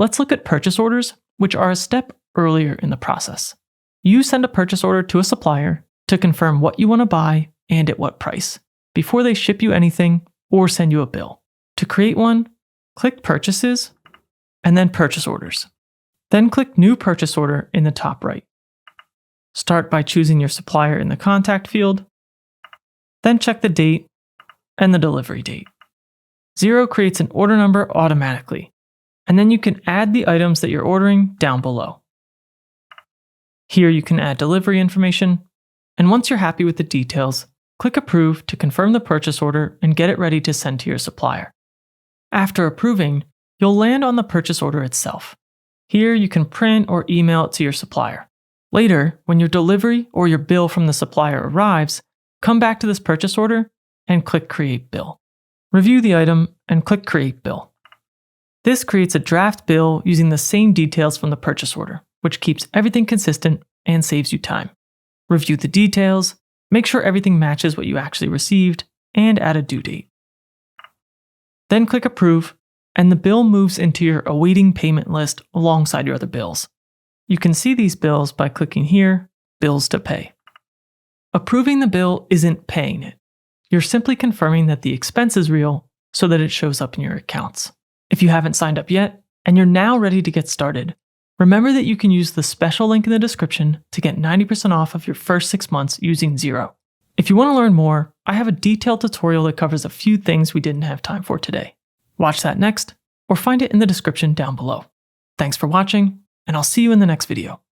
let's look at purchase orders, which are a step earlier in the process. You send a purchase order to a supplier to confirm what you want to buy and at what price, before they ship you anything or send you a bill. To create one, click Purchases, and then Purchase Orders. Then click New Purchase Order in the top right. Start by choosing your supplier in the contact field, then check the date and the delivery date. Xero creates an order number automatically, and then you can add the items that you're ordering down below. Here you can add delivery information, and once you're happy with the details, click Approve to confirm the purchase order and get it ready to send to your supplier. After approving, you'll land on the purchase order itself. Here you can print or email it to your supplier. Later, when your delivery or your bill from the supplier arrives, come back to this purchase order and click Create Bill. Review the item and click Create Bill. This creates a draft bill using the same details from the purchase order, which keeps everything consistent and saves you time. Review the details, make sure everything matches what you actually received, and add a due date. Then click Approve, and the bill moves into your awaiting payment list alongside your other bills. You can see these bills by clicking here, Bills to Pay. Approving the bill isn't paying it. You're simply confirming that the expense is real so that it shows up in your accounts. If you haven't signed up yet, and you're now ready to get started, remember that you can use the special link in the description to get 90% off of your first 6 months using Xero. If you want to learn more, I have a detailed tutorial that covers a few things we didn't have time for today. Watch that next, or find it in the description down below. Thanks for watching, and I'll see you in the next video.